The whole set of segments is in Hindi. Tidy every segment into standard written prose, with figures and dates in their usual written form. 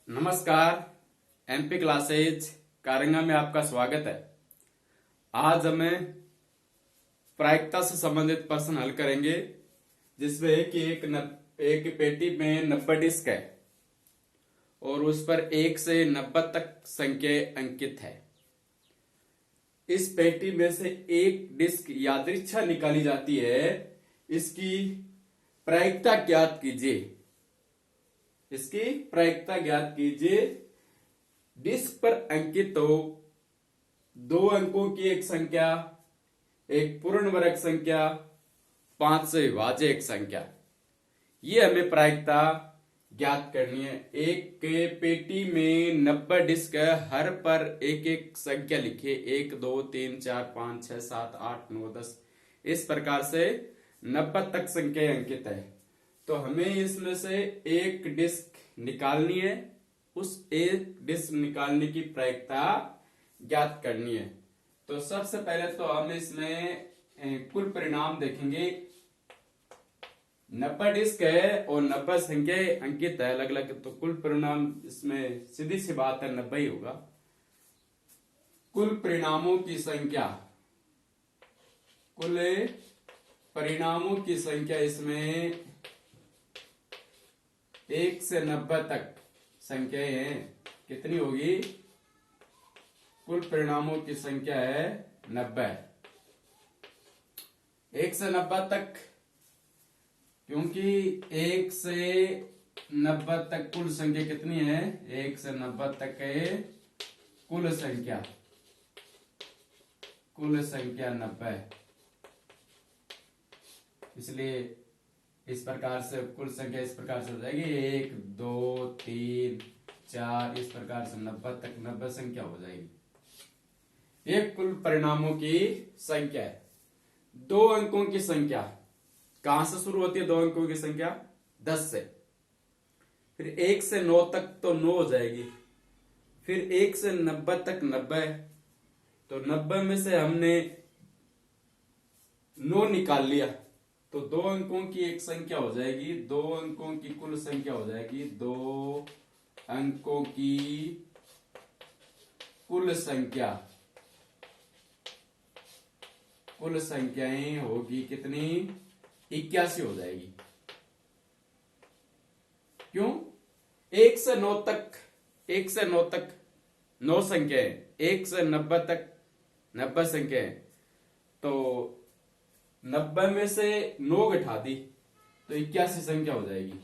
नमस्कार। एमपी क्लासेज कारंगा में आपका स्वागत है। आज हमें प्रायिकता से संबंधित प्रश्न हल करेंगे, जिसमें कि एक पेटी में 90 डिस्क है और उस पर 1 से 90 तक संख्याएं अंकित है। इस पेटी में से एक डिस्क यादृच्छा निकाली जाती है। इसकी प्रायिकता ज्ञात कीजिए। इसकी प्रायिकता ज्ञात कीजिए। डिस्क पर अंकित हो 2 अंकों की एक संख्या, एक पूर्ण वर्ग संख्या, 5 से विभाज्य एक संख्या। ये हमें प्रायिकता ज्ञात करनी है। एक के पेटी में 90 डिस्क है, हर पर एक एक संख्या लिखिए। 1 2 3 4 5 6 7 8 9 10, इस प्रकार से 90 तक संख्या अंकित है। तो हमें इसमें से एक डिस्क निकालनी है। उस एक डिस्क निकालने की प्रायिकता ज्ञात करनी है। तो सबसे पहले तो हम इसमें कुल परिणाम देखेंगे। 90 डिस्क है और 90 संख्याएं अंकित है अलग अलग, तो कुल परिणाम इसमें सीधी सी बात है 90 ही होगा। कुल परिणामों की संख्या, कुल परिणामों की संख्या इसमें 1 से 90 तक संख्याएं हैं। कितनी होगी? कुल परिणामों की संख्या है 90। 1 से 90 तक, क्योंकि 1 से 90 तक कुल संख्या कितनी है? 1 से 90 तक है कुल संख्या, कुल संख्या 90। इसलिए इस प्रकार से कुल संख्या इस प्रकार से हो जाएगी 1 2 3 4, इस प्रकार से 90 तक 90 संख्या हो जाएगी। एक कुल परिणामों की संख्या है। 2 अंकों की संख्या कहां से शुरू होती है? 2 अंकों की संख्या 10 से। फिर 1 से 9 तक तो 9 हो जाएगी। फिर 1 से 90 तक 90, तो 90 में से हमने 9 निकाल लिया, तो 2 अंकों की एक संख्या हो जाएगी। 2 अंकों की कुल संख्या हो जाएगी 2 अंकों की कुल संख्या। कुल संख्याएं होगी कितनी? 81 हो जाएगी। क्यों? 1 से 9 तक, 1 से 9 तक 9 संख्याएं, 1 से 90 तक 90 संख्याएं, तो 90 में से 9 घटा दी तो 81 संख्या हो जाएगी।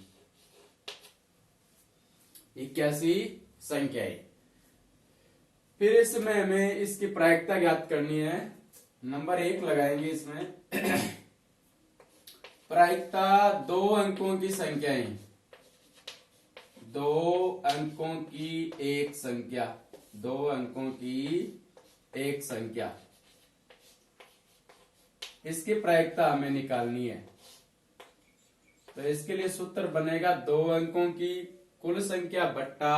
81 संख्याएं। फिर इसमें हमें इसकी प्रायिकता ज्ञात करनी है। नंबर 1 लगाएंगे इसमें। प्रायिकता 2 अंकों की संख्याएं, 2 अंकों की एक संख्या, 2 अंकों की एक संख्या, इसकी प्रायिकता हमें निकालनी है। तो इसके लिए सूत्र बनेगा 2 अंकों की कुल संख्या बट्टा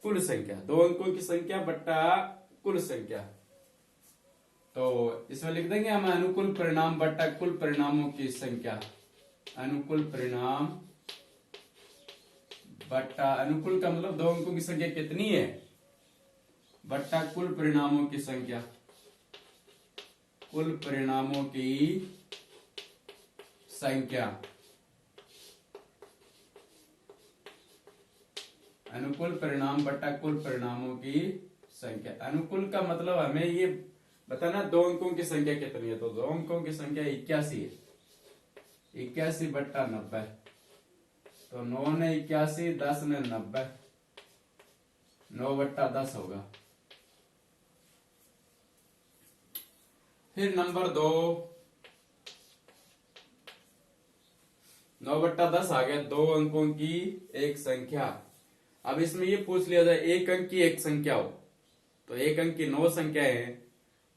कुल संख्या, 2 अंकों की संख्या बट्टा कुल संख्या। तो इसमें लिख देंगे हम अनुकूल परिणाम बट्टा कुल परिणामों की संख्या। अनुकूल परिणाम बट्टा, अनुकूल का मतलब 2 अंकों की संख्या कितनी है, बट्टा कुल परिणामों की संख्या। कुल परिणामों की संख्या, अनुकूल परिणाम बट्टा कुल परिणामों की संख्या। अनुकूल का मतलब हमें ये बताना 2 अंकों की संख्या कितनी है, तो 2 अंकों की संख्या 81 है। 81 बट्टा 90, तो 9 ने 81, 10 ने 90, 9 बट्टा 10 होगा। फिर नंबर 2, 9 बट्टा 10 आ गया, 2 अंकों की एक संख्या। अब इसमें ये पूछ लिया जाए 1 अंक की एक संख्या हो, तो 1 अंक की 9 संख्याएं हैं,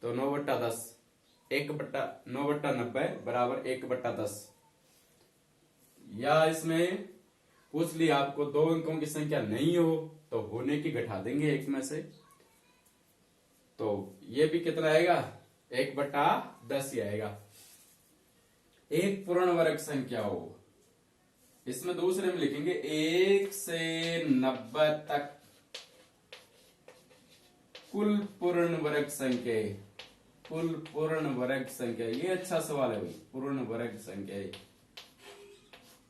तो 9 बट्टा 10, 9 बट्टा 90 बराबर 1 बट्टा 10। या इसमें पूछ लिया आपको 2 अंकों की संख्या नहीं हो, तो होने की घटा देंगे 1 में से, तो ये भी कितना आएगा? 1 बट्टा 10 ही आएगा। एक पूर्ण वर्ग संख्या हो, इसमें दूसरे में लिखेंगे 1 से 90 तक कुल पूर्ण वर्ग संख्या। कुल पूर्ण वर्ग संख्या, ये अच्छा सवाल है भाई। पूर्ण वर्ग संख्या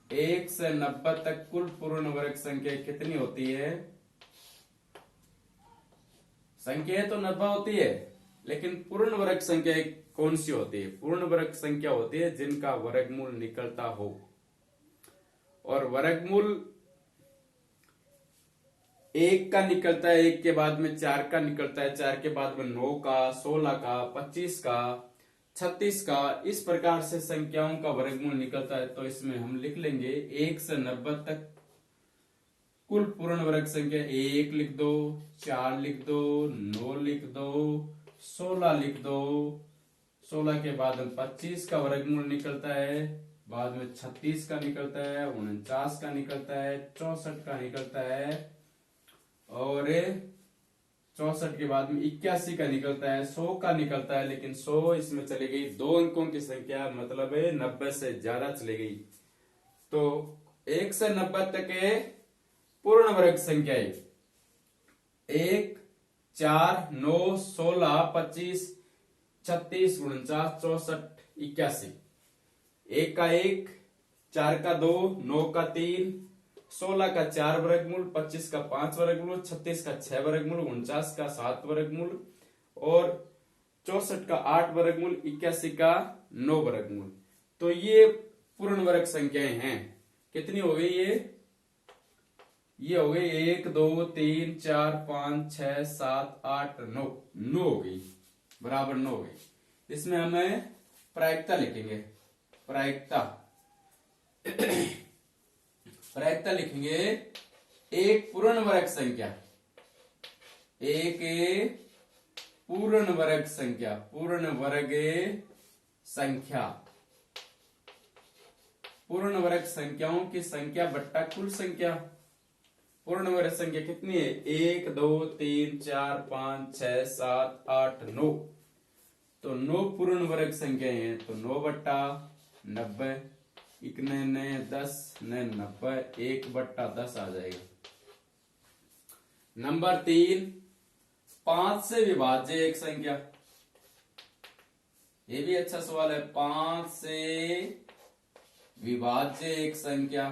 1 से 90 तक कुल पूर्ण वर्ग संख्या कितनी होती है? संख्या तो 90 होती है, लेकिन पूर्ण वर्ग संख्या कौन सी होती है? पूर्ण वर्ग संख्या होती है जिनका वर्गमूल निकलता हो, और वर्गमूल 1 का निकलता है, 1 के बाद में 4 का निकलता है, 4 के बाद में 9 का, 16 का, 25 का, 36 का, इस प्रकार से संख्याओं का वर्गमूल निकलता है। तो इसमें हम लिख लेंगे 1 से 90 तक कुल पूर्ण वर्ग संख्या। 1 लिख दो, 4 लिख दो, 9 लिख दो, 16 लिख दो, 16 के बाद में 25 का वर्गमूल निकलता है, बाद में 36 का निकलता है, 49 का निकलता है, 64 का निकलता है, और 64 के बाद में 81 का निकलता है, 100 का निकलता है। लेकिन 100 इसमें चली गई 2 अंकों की संख्या, मतलब है 90 से ज्यादा चली गई। तो 1 से 90 तक है पूर्ण वर्ग संख्या 1, 4, 9, 16, 25, 36, 49, 64, 81। 1 का 1, 4 का 2, 9 का 3, 16 का 4 वर्गमूल, 25 का 5 वर्गमूल, 36 का 6 वर्गमूल, 49 का 7 वर्गमूल, और 64 का 8 वर्गमूल, 81 का 9 वर्गमूल। तो ये पूर्ण वर्ग संख्याएं हैं। कितनी हो गई ये हो गई 1, 2, 3, 4, 5, 6, 7, 8, 9। 9 हो गई, बराबर 9 हो गई। इसमें हमें प्रायिकता लिखेंगे। प्रायिकता प्रायिकता लिखेंगे एक पूर्ण वर्ग संख्या, एक पूर्ण वर्ग संख्या, पूर्ण वर्ग संख्या, पूर्ण वर्ग संख्याओं की संख्या बट्टा कुल संख्या। पूर्ण वर्ग संख्या कितनी है? 1, 2, 3, 4, 5, 6, 7, 8, 9। तो 9 पूर्ण वर्ग संख्याएं हैं, तो 9 बट्टा 90, 1 ने 10 ने 90, 1 बट्टा 10 आ जाएगा। नंबर 3, 5 से विभाज्य एक संख्या। ये भी अच्छा सवाल है। 5 से विभाज्य एक संख्या,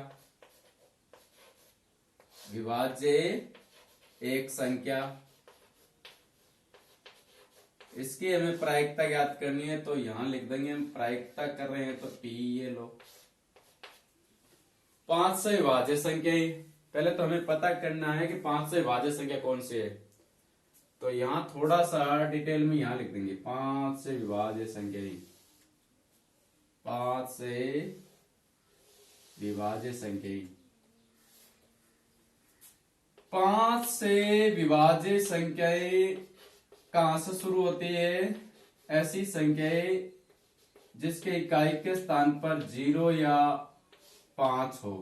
विभाज्य एक संख्या, इसकी हमें प्रायिकता ज्ञात करनी है। तो यहां लिख देंगे, हम प्रायिकता कर रहे हैं तो P ये लो। 5 से विभाज्य संख्या, पहले तो हमें पता करना है कि 5 से विभाज्य संख्या कौन सी है। तो यहां थोड़ा सा डिटेल में यहां लिख देंगे 5 से विभाज्य संख्या, 5 से विभाज्य संख्या। 5 से विभाज्य संख्याएं कहां से शुरू होती है? ऐसी संख्याएं जिसके इकाई के स्थान पर 0 या 5 हो।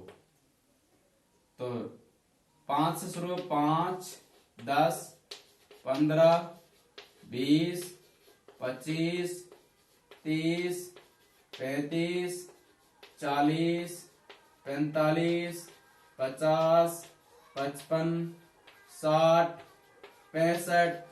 तो 5 से शुरू, 5, 10, 15, 20, 25, 30, 35, 40, 45, 50, 55, 60, 65,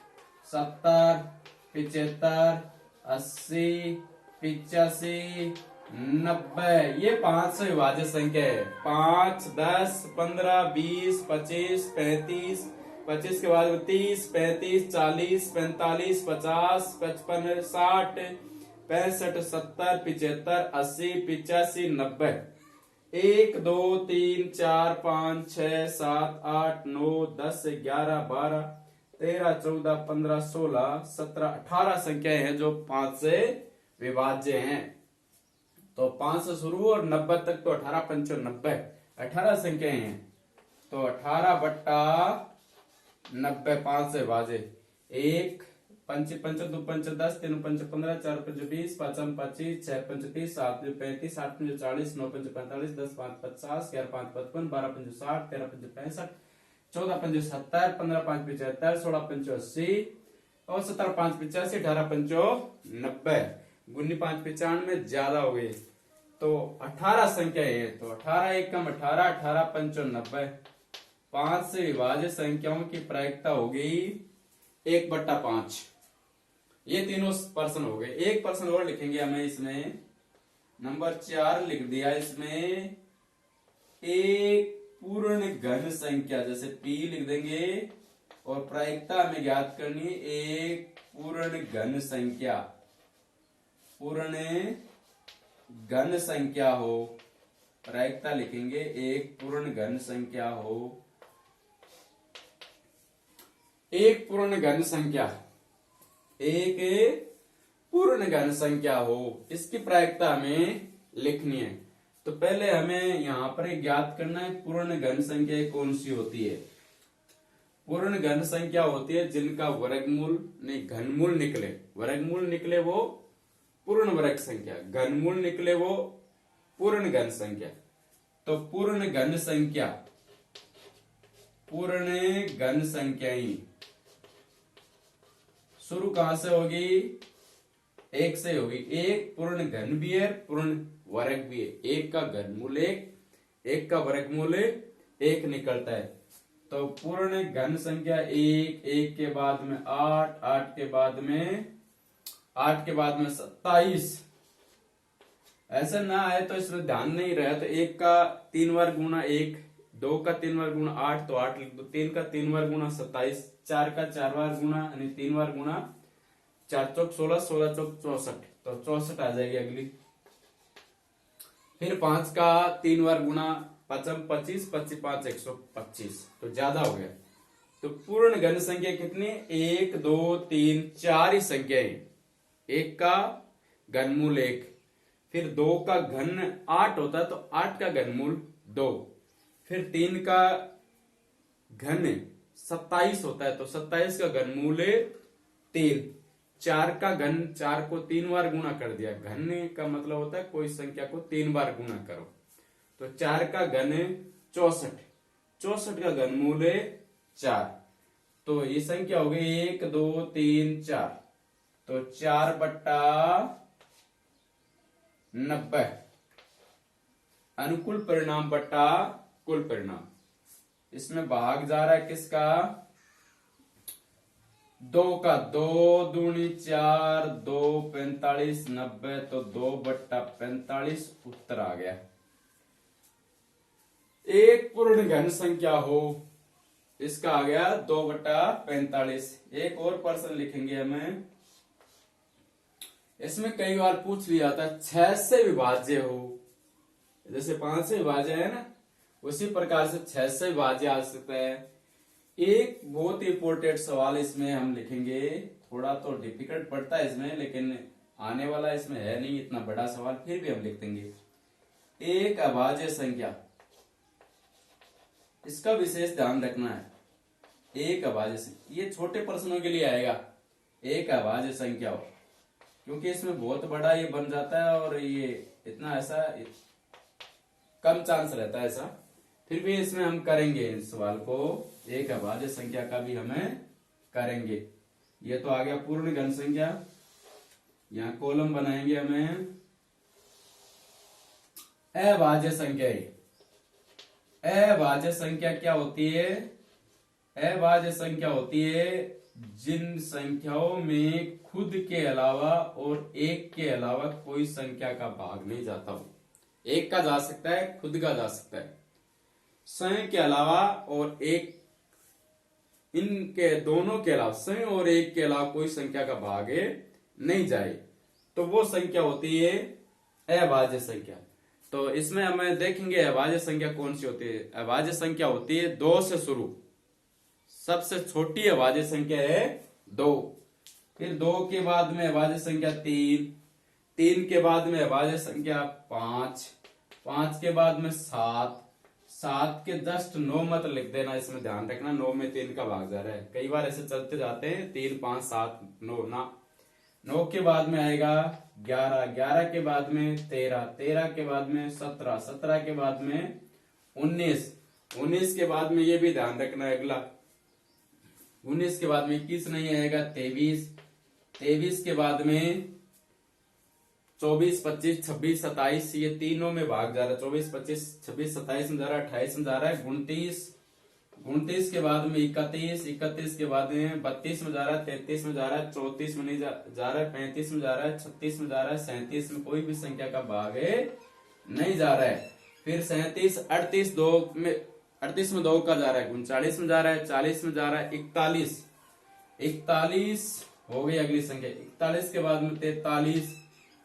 70, 75, 80, 85, 90। ये 5 से विभाज्य संख्या है। 5, 10, 15, 20, 25, 35, 25 के बाद 30, 35, 40, 45, 50, 55, 60, 65, 70, 75, 80, 85, 90। 1, 2, 3, 4, 5, 6, 7, 8, 9, 10, 11, 12, 13, 14, 15, 16, 17, 18 संख्याएं हैं जो 5 से विभाज्य हैं। तो 5 से शुरू और 90 तक, तो 18 पंचो 90, 18 संख्याएं हैं। तो 18 बट्टा 90 5 से विभाज्य। 1 पंच पंच 2 पंच 10, 3 पंच 15, 4 पंच 20, 5 25, 6 पंच 30, 7 35, 8 पंच 40, 9 पंच 45, 10 5 50, 11 5 55, 12 पंच 60, 13 पंच 65, 14 पंच 70, 15 5 75, 16 पंच 80, और 17 5 85, 18 पंचो 90, 19 5 95 ज्यादा हो गए। तो 18 संख्या है, तो 18 एकम 18, 18 पंचो 90, 5 से विभाज्य संख्याओं की प्रायिकता हो गई 1/5। ये तीनों पर्सन हो गए। एक पर्सन और लिखेंगे हमें इसमें, नंबर 4 लिख दिया इसमें, एक पूर्ण घन संख्या, जैसे p लिख देंगे, और प्रायिकता हमें ज्ञात करनी है एक पूर्ण घन संख्या, पूर्ण घन संख्या हो, प्रायिकता लिखेंगे एक पूर्ण घन संख्या हो, एक पूर्ण घन संख्या, एक पूर्ण घन संख्या हो, इसकी प्रायिकता हमें लिखनी है। तो पहले हमें यहां पर ज्ञात करना है पूर्ण घन संख्या कौन सी होती है। पूर्ण घन संख्या होती है जिनका वर्गमूल नहीं घनमूल निकले, वर्गमूल निकले वो पूर्ण वर्ग संख्या, घनमूल निकले वो पूर्ण घन संख्या। तो पूर्ण घन संख्या, पूर्ण घन संख्याएं शुरू कहां से होगी, एक से होगी। एक पूर्ण घन भी है, पूर्ण वर्ग भी है। एक का घनमूल एक का वर्गमूल एक निकलता है। तो पूर्ण घन संख्या एक, एक के बाद में 8, 8 के बाद में 27। ऐसा ना आए तो इसमें ध्यान नहीं रहा तो एक का 3 बार गुना 1, 2 का 3 बार गुना 8 तो 8 लिख दो, 3 का 3 बार गुना 27, 4 का 4 बार गुना यानी 3 बार गुना 4 चौक 16, 16 चौक 64, तो 64 आ जाएगी अगली। फिर 5 का 3 बार गुना 5 25, 25 5 125, तो ज्यादा हो गया। तो पूर्ण घन संख्या कितनी, 1 2 3 4 ही संख्या है। एक का घनमूल 1, फिर 2 का घन 8 होता है तो 8 का घनमूल 2, फिर 3 का घन 27 होता है तो 27 का घनमूल 3, 4 का घन 4 को 3 बार गुणा कर दिया, घन का मतलब होता है कोई संख्या को 3 बार गुणा करो, तो 4 का घन 64, 64 का घनमूल 4, तो ये संख्या हो गई 1 2 3 4, तो 4/90 अनुकूल परिणाम बटा कुल परिणाम। इसमें भाग जा रहा है किसका, 2 का, 2 दूनी 4, 2 45 90, तो 2/45 उत्तर आ गया। एक पूर्ण घन संख्या हो, इसका आ गया 2/45। एक और पर्सन लिखेंगे हमें, इसमें कई बार पूछ लिया था 6 से विभाज्य हो, जैसे 5 से विभाज्य है ना, उसी प्रकार से 6 से विभाज्य आ सकता है। एक बहुत ही इंपॉर्टेंट सवाल इसमें हम लिखेंगे, थोड़ा तो डिफिकल्ट पड़ता है इसमें, लेकिन आने वाला इसमें है नहीं इतना बड़ा सवाल, फिर भी हम लिख देंगे। एक अभाज्य संख्या, इसका विशेष ध्यान रखना है। एक अभाज्य संख्या, ये छोटे प्रश्नों के लिए आएगा, एक अभाज्य संख्या हो, क्योंकि इसमें बहुत बड़ा ये बन जाता है और ये इतना ऐसा कम चांस रहता है ऐसा, फिर भी इसमें हम करेंगे इस सवाल को, एक अभाज्य संख्या का भी हमें करेंगे। ये तो आ गया पूर्ण घन संख्या, यहां कॉलम बनाएंगे हमें अभाज्य संख्या। अभाज्य संख्या क्या होती है, अभाज्य संख्या होती है जिन संख्याओं में खुद के अलावा और एक के अलावा कोई संख्या का भाग नहीं जाता हो। एक का जा सकता है, खुद का जा सकता है, स्वयं के अलावा और एक, इनके दोनों के अलावा, स्वयं और एक के अलावा कोई संख्या का भाग नहीं जाए, तो वो संख्या होती है अभाज्य संख्या। तो इसमें हमें देखेंगे अभाज्य संख्या कौन सी होती है। अभाज्य संख्या होती है 2 से शुरू, सबसे छोटी अभाज्य संख्या है 2, फिर 2 के बाद में अभाज्य संख्या 3, 3 के बाद में अभाज्य संख्या 5, 5 के बाद में 7, 7 के जस्ट 9 मत लिख देना, इसमें ध्यान रखना 9 में 3 का भाग जा रहा है, कई बार ऐसे चलते जाते हैं 3 5 7 9 ना। 9 के बाद में आएगा 11, 11 के बाद में 13, 13 के बाद में 17, 17 के बाद में 19, 19 के बाद में ये भी ध्यान रखना है अगला, 19 के बाद में 21 नहीं आएगा, 23, 23 के बाद में 24, 25, 26, 27 ये तीनों में भाग जा रहा है। 24, 25, 26, 27 में जा रहा है, 28 में जा रहा है, 29, 29 के बाद में 31, 31 के बाद में 32 में जा रहा है, 33 में जा रहा है, 34 में नहीं जा रहा है, 35 में जा रहा है, 36 में जा रहा है, 37 में कोई भी संख्या का भाग नहीं जा रहा है। फिर 37, 38 दो में 38 में 2 का जा रहा है, 39 में जा रहा है, 40 में जा रहा है, 41, 41 हो गई अगली संख्या। 41 के बाद में 43,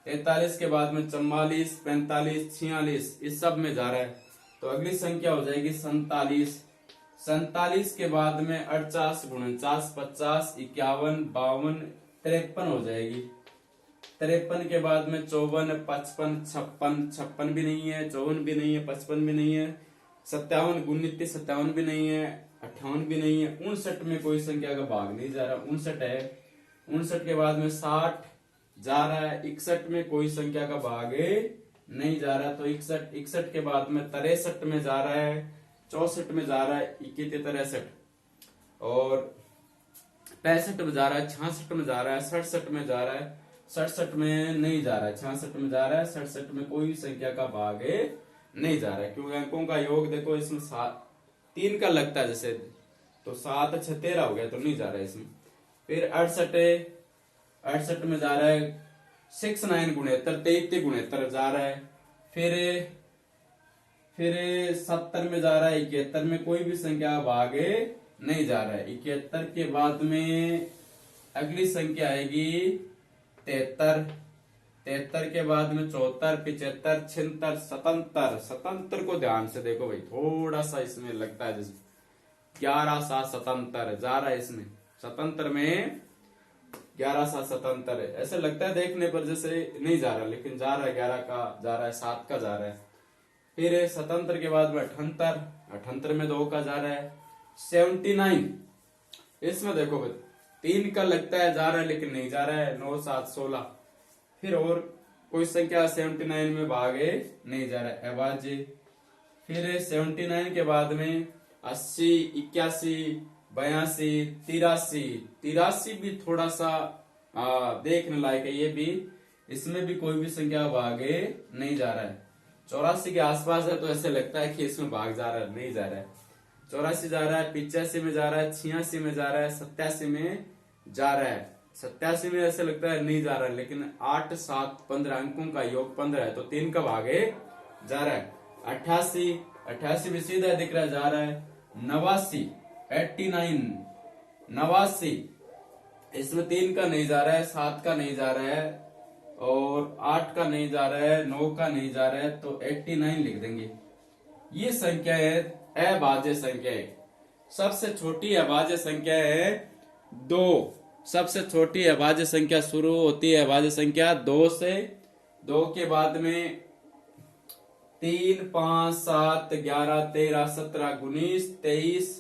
43 के बाद में 44, 45, 46 इस सब में जा रहा है। तो अगली संख्या हो जाएगी 47। 47 के बाद में 48, 49, 50, 51, 52, 53 हो जाएगी। 53 के बाद में 54, 55, 56, 56 भी नहीं है, 54 भी नहीं है, 55 भी नहीं है, 57, 59, 57 भी नहीं है, 58 भी नहीं है, 59 में कोई संख्या का भाग नहीं जा रहा, 59 है। 59 के बाद में 60 जा रहा है, 61 में कोई संख्या का भाग नहीं जा रहा, तो 61, 61 के बाद में 63 में जा रहा है, 64 में जा रहा है, 63, और 65 में जा रहा है, 66 में जा रहा है, 67 में जा रहा है, 67 में नहीं जा रहा है, 66 में जा रहा है, 67 में कोई भी संख्या का भाग नहीं जा रहा है, क्योंकि अंकों का योग देखो इसमें 3 का लगता है जैसे, तो 7, 6, 13 हो गया, तो नहीं जा रहा है इसमें। फिर 68, 68 में जा रहा है, 6, 9 गुणेत्तर, 33 गुणेत्तर जा रहा है। फिर 70 में जा रहा है, 71 में कोई भी संख्या भाग नहीं जा रहा है। 71 के बाद में अगली संख्या आएगी 73, 73 के बाद में 74, 75, 76, 77, 77 को ध्यान से देखो भाई, थोड़ा सा इसमें लगता है जैसे 11, 7, 77 जा रहा है इसमें, 77 में 11, 7, 77 है, ऐसे लगता है देखने पर जैसे नहीं जा रहा, लेकिन जा रहा है, 11 का जा रहा है, 7 का जा रहा है। फिर 77 के बाद में 78, 78 में 2 का जा रहा है। 79 इसमें देखो 3 का लगता है जा रहा है, लेकिन नहीं जा रहा है, 9, 7, 16। फिर और कोई संख्या 79 में भाग नहीं जा रहा है, अभाज्य। फिर 79 के बाद में 80, 81, 82, 83, 83 भी थोड़ा सा देखने लायक है, ये भी, इसमें भी कोई भी संख्या भाग नहीं जा रहा है। 84 के आसपास है, तो ऐसे लगता है कि इसमें भाग जा रहा है, नहीं जा रहा है। 84 जा रहा है, 85 में जा रहा है, 86 में जा रहा है, 87 में जा रहा है। 87 में ऐसे लगता है नहीं जा रहा है, लेकिन 8, 7, 15 अंकों का योग 15 है, तो 3 का भाग जा रहा है। 88, 88 भी सीधा दिख रहा है, जा रहा है। 89, 89, 89 इसमें 3 का नहीं जा रहा है, 7 का नहीं जा रहा है, और 8 का नहीं जा रहा है, 9 का नहीं जा रहा है, तो 89 लिख देंगे। ये संख्या है अभाज्य संख्या है। सबसे छोटी अभाज्य संख्या है 2। सबसे छोटी अभाज्य संख्या शुरू होती है अभाज्य संख्या 2 से। 2 के बाद में 3, 5, 7, 11, 13, 17, 19, 23,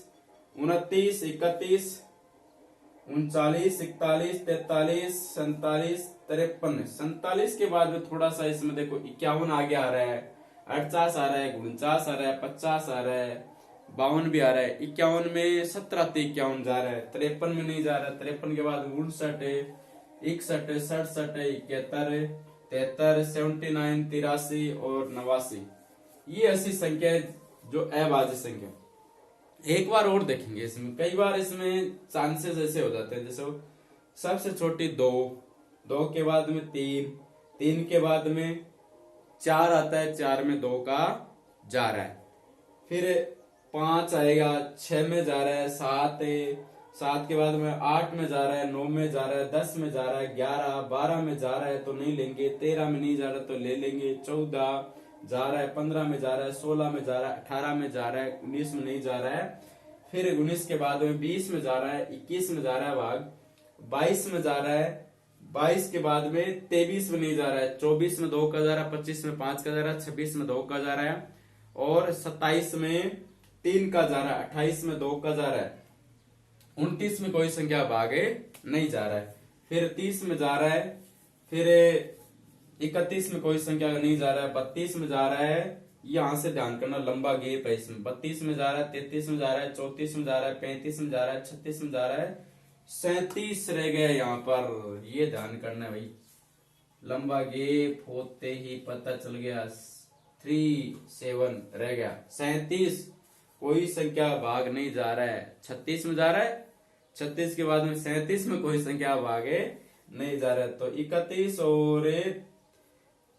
29, 31, 39, 41, 43, 47, 53। 47 के बाद में थोड़ा सा इसमें देखो 51 आगे आ रहा है, 48 आ रहा है, 49 आ रहा है, 50 आ रहा है, 52 भी आ रहा है। 51 में 17 से 51 जा रहा है, 53 में नहीं जा रहा है। 53 के बाद 59, 61, 67, 71, 73, 79, 83 और 89। ये ऐसी संख्या है जो अभाज्य संख्या। एक बार और देखेंगे इसमें, कई बार इसमें चांसेस ऐसे हो जाते हैं, जैसे सबसे छोटी 2, 2 के बाद में 3, 3 के बाद में 4 आता है, 4 में 2 का जा रहा है। फिर 5 आएगा, 6 में जा रहा है, 7 है, 7 के बाद में 8 में जा रहा है, 9 में जा रहा है, 10 में जा रहा है, 11, 12 में जा रहा है तो नहीं लेंगे, 13 में नहीं जा रहा तो ले लेंगे, 14 जा रहा है, 15 में जा रहा है, 16 में जा रहा है, 18 में जा रहा है, 19 में नहीं जा रहा है। फिर 19 के बाद में 20 में जा रहा है, 21 में जा रहा है भाग, 22 में जा रहा है, 22 के बाद में 23 में नहीं जा रहा है, 24 में 2 का जा रहा है, 25 में 5 का जा रहा है, 26 में 2 का जा रहा है, और 27 में 3 का जा रहा है, 28 में 2 का जा रहा है, 29 में कोई संख्या भागे नहीं जा रहा है। फिर 30 में जा रहा है, फिर 31 में कोई संख्या नहीं जा रहा है, 32 में जा रहा है, यहां से ध्यान करना लंबा गेप है इसमें, 32 में जा रहा है, 33 में जा रहा है, 34 में जा रहा है, 35 में जा रहा है, 36 में जा रहा है, 37 रह गया यहाँ पर, ये ध्यान करना है भाई, लंबा गैप होते ही पता चल गया 37 रह गया। 37 कोई संख्या भाग नहीं जा रहा है। 36 में जा रहा है, 36 के बाद में 37 में कोई संख्या भागे नहीं जा रहा है। तो 31 और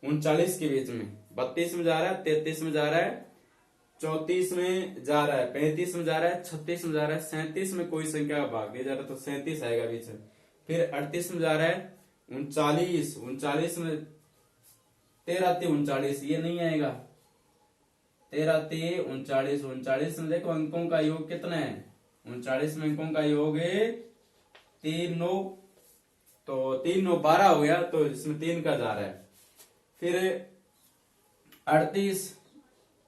39 के बीच में 32 में जा रहा है, 33 में जा रहा है, 34 में जा रहा है, 35 में जा रहा है, 36 में जा रहा है, 37 में कोई संख्या का भाग नहीं जा रहा तो 37 आएगा बीच में। फिर 38 में जा रहा है, 39, 39 में 13 39 ये नहीं आएगा। 13 39, 39 में देखो अंकों का योग कितना है, 39 में अंकों का योग है 3 9, तो 3 9 12 हो गया, तो इसमें 3 का जा रहा है। फिर 38,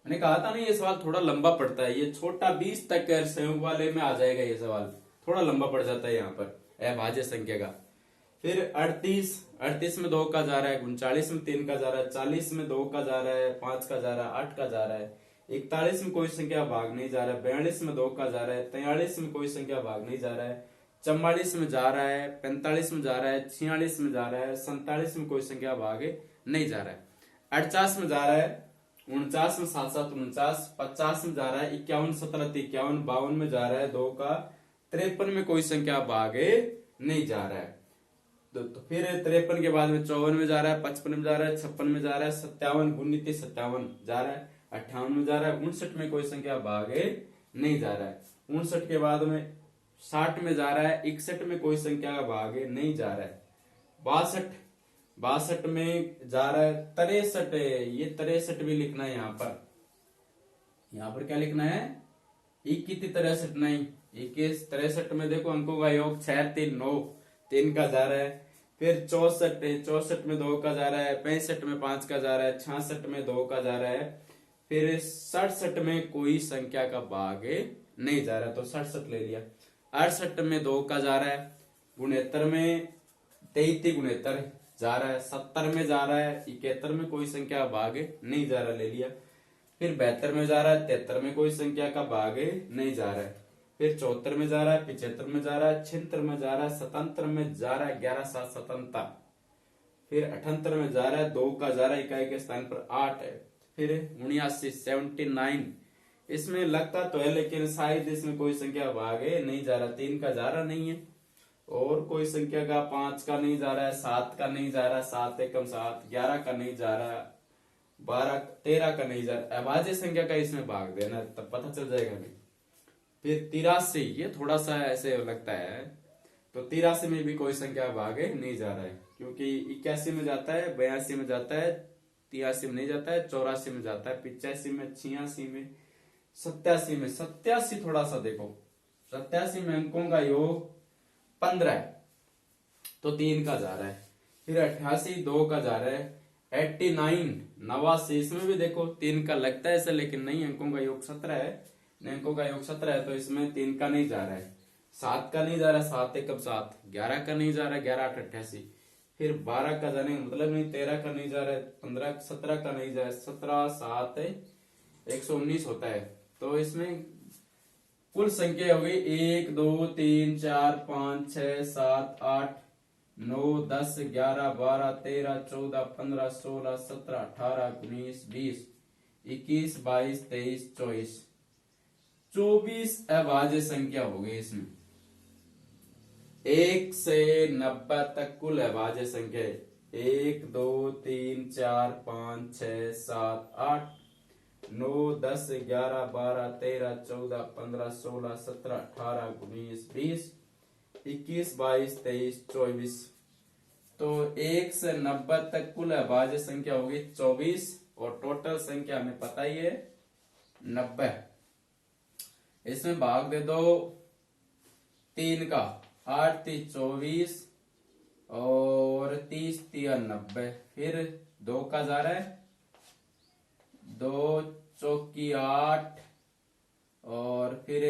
मैंने कहा था ना ये सवाल थोड़ा लंबा पड़ता है, ये छोटा 20 तक संयोग वाले में आ जाएगा, ये सवाल थोड़ा लंबा पड़ जाता है यहाँ पर अभाज्य संख्या का। फिर 38 में 2 का जा रहा है, 39 में 3 का जा रहा है, 40 में 2 का जा रहा है, 5 का जा रहा है, 8 का जा रहा है, 41 में कोई संख्या भाग नहीं जा रहा है, 42 में 2 का जा रहा है, 43 में कोई संख्या भाग नहीं जा रहा है, 44 में जा रहा है, 45 में जा रहा है, 46 में जा रहा है, 47 में कोई संख्या भाग नहीं जा रहा है, 48 में जा रहा है, 49 में 7 7 49, 50 में जा रहा है, 51 17 51, 52 में जा रहा है 2 का, 53 में कोई संख्या भागे नहीं जा रहा है। तो फिर 53 के बाद में 54 में जा रहा है, 55 में जा रहा है, 56 में जा रहा है, 57 29 57 जा रहा है, 58 में जा रहा है, 59 में कोई संख्या भागे नहीं जा रहा है, 59 के बाद में 60 में जा रहा है, 61 में कोई संख्या का भागे नहीं जा रहा है, 62 में जा रहा है, 63 ये 63 भी लिखना है यहाँ पर क्या लिखना है, 21 63 नहीं, 21 63 में देखो अंकों का योग 6 3 9 3 का जा रहा है। फिर 64 में 2 का जा रहा है, 65 में 5 का जा रहा है, 66 में 2 का जा रहा है, फिर 67 में कोई संख्या का भाग नहीं जा रहा है तो 67 ले लिया। 68 में 2 का जा रहा है, 69 में 33 69 जा रहा है, 70 में जा रहा है, 71 में कोई संख्या का भाग नहीं जा रहा ले लिया। फिर 72 में जा रहा है, 73 में कोई संख्या का भाग नहीं जा रहा है, फिर 74 में जा रहा है, 75 में जा रहा है, 76 में जा रहा है, 77 में जा रहा है, 11 7 77, फिर 78 में जा रहा है, 2 का जा रहा है, इकाई के स्थान पर 8 है, फिर 79 79 इसमें लगता तो है लेकिन शायद इसमें कोई संख्या भागे नहीं जा रहा, 3 का जा रहा नहीं है और कोई संख्या का 5 का नहीं जा रहा है, 7 का नहीं जा रहा, 7 एकम 7, 11 का नहीं जा रहा, 12 13 का नहीं जा रहा, अभाज्य संख्या का इसमें भाग देना तब पता चल जाएगा नहीं। फिर 83 ये थोड़ा सा ऐसे लगता है, तो 83 में भी कोई संख्या भागे नहीं जा रहा है क्योंकि 81 में जाता है, 82 में जाता है, 83 में नहीं जाता है, 84 में जाता है, 85 में, 86 में, 87 थोड़ा सा देखो, 87 में अंकों का योग 15 है तो 3 का जा रहा है। फिर 88 2 का जा रहा है, 89 89 इसमें भी देखो 3 का लगता है ऐसा लेकिन नहीं, अंकों का योग 17 है, अंकों का योग 17 है तो इसमें 3 का नहीं जा रहा है, 7 का नहीं जा रहा, 7 एकम 7, 11 का नहीं जा रहा, 11 8 88, फिर 12 का जाने का मतलब नहीं, 13 का नहीं जा रहा है, 15 17 का नहीं जा रहा है, 17 7 119 होता है। तो इसमें कुल संख्या हो गई 1 2 3 4 5 6 7 8 9 10 11 12 13 14 15 16 17 18 19 20 21 22 23 24 24 अभाज्य संख्या हो गई। इसमें 1 से 90 तक कुल अभाज्य संख्या 1 2 3 4 5 6 7 8 9 10 11 12 13 14 15 16 17 18 19 20 21 22 23 24, तो 1 से 90 तक कुल अभाज्य संख्या होगी 24 और टोटल संख्या हमें पता ही है 90। इसमें भाग दे दो 3 का, 8 3 24 और 30 3 90, फिर 2 का जा रहा है, 2 चौकी 8 और फिर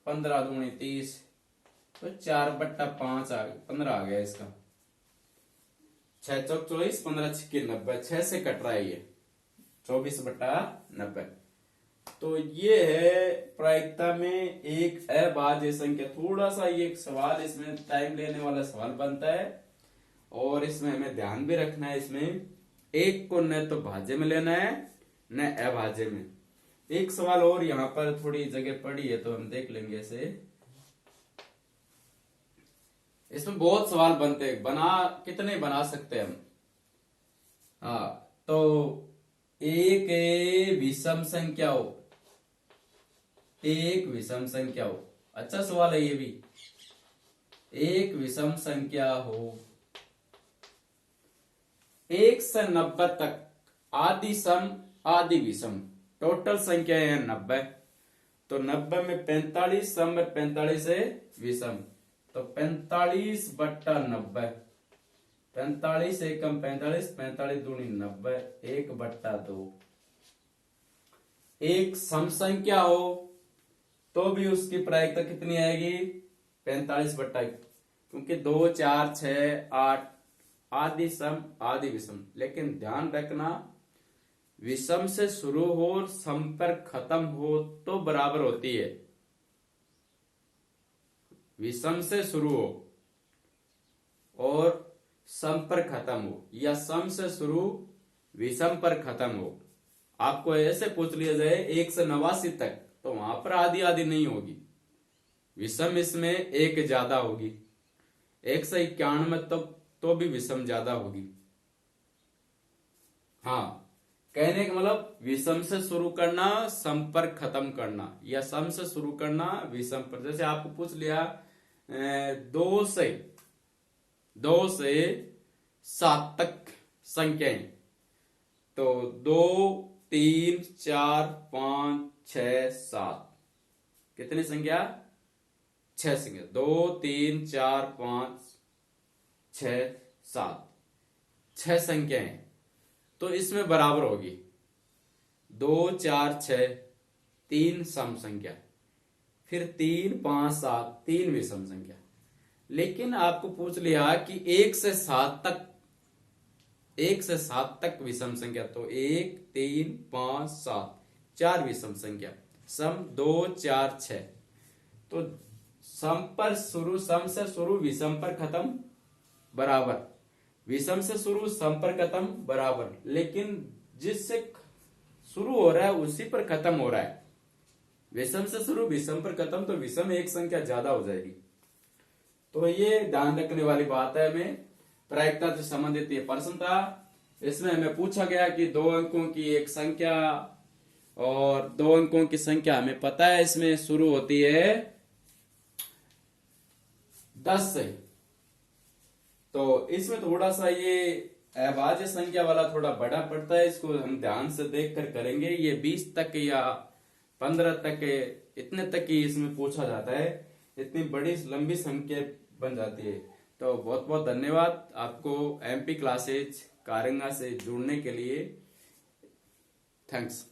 15 दूनी 30, तो 4/5 15 आ गया इसका, 6 चौक 24 15 छिक्के 90, 6 से कट रहा है ये 24/90। तो ये है प्रायिकता में एक अभाज्य संख्या। थोड़ा सा ये सवाल इसमें टाइम लेने वाला सवाल बनता है और इसमें हमें ध्यान भी रखना है, इसमें एक को न तो भाज्य में लेना है न अभाज्य में। एक सवाल और यहाँ पर थोड़ी जगह पड़ी है तो हम देख लेंगे ऐसे। इसमें बहुत सवाल बनते हैं, कितने बना सकते हैं हम। हाँ, तो एक विषम संख्या हो, एक विषम संख्या हो, अच्छा सवाल है ये भी। एक विषम संख्या हो 1 से 90 तक, आदि सम आदि विषम, टोटल संख्या है 90। तो 90 में 45 सम 45 है विषम, तो 45 बट्टा 90, 45 एकम 45, 45 दूनी 90, 1 बट्टा 2। एक सम संख्या हो तो भी उसकी प्रायिकता कितनी आएगी? 45 बट्टा, क्योंकि 2 4 6 8 आदि सम आदि विषम। लेकिन ध्यान रखना, विषम से शुरू हो और सम पर खत्म हो तो बराबर होती है। विषम से शुरू हो और सम पर खत्म हो, या सम से शुरू विषम पर खत्म हो। आपको ऐसे पूछ लिया जाए 1 से 89 तक, तो वहां पर आधी आधी नहीं होगी, विषम इसमें एक ज्यादा होगी। 1 से 91 तो भी विषम ज्यादा होगी। हाँ, कहने का मतलब विषम से शुरू करना सम पर खत्म करना, या सम से शुरू करना विषम पर। जैसे आपको पूछ लिया 2 से 7 तक संख्याएं, तो 2 3 4 5 6 7, कितनी संख्या? 6 संख्या। 2 3 4 5 6 7, 6 संख्याएं, तो इसमें बराबर होगी 2 4 6, 3 सम संख्या, फिर 3 5 7, 3 विषम संख्या। लेकिन आपको पूछ लिया कि 1 से 7 तक, 1 से 7 तक विषम संख्या, तो 1 3 5 7, 4 विषम संख्या, सम 2 4 6। तो सम से शुरू विषम पर खत्म बराबर, विषम से शुरू सम पर खत्म बराबर, लेकिन जिससे शुरू हो रहा है उसी पर खत्म हो रहा है। विषम से शुरू विषम पर खत्म, तो विषम एक संख्या ज्यादा हो जाएगी। तो ये ध्यान रखने वाली बात है। हमें प्रायिकता से संबंधित ये प्रश्न था। इसमें हमें पूछा गया कि 2 अंकों की एक संख्या, और 2 अंकों की संख्या हमें पता है इसमें शुरू होती है 10 से। तो इसमें थोड़ा सा ये अभाज्य संख्या वाला थोड़ा बड़ा पड़ता है, इसको हम ध्यान से देखकर करेंगे। ये 20 तक या 15 तक, इतने तक ही इसमें पूछा जाता है, इतनी बड़ी लंबी संख्या बन जाती है। तो बहुत बहुत धन्यवाद आपको MP क्लासेज कारंगा से जुड़ने के लिए। थैंक्स।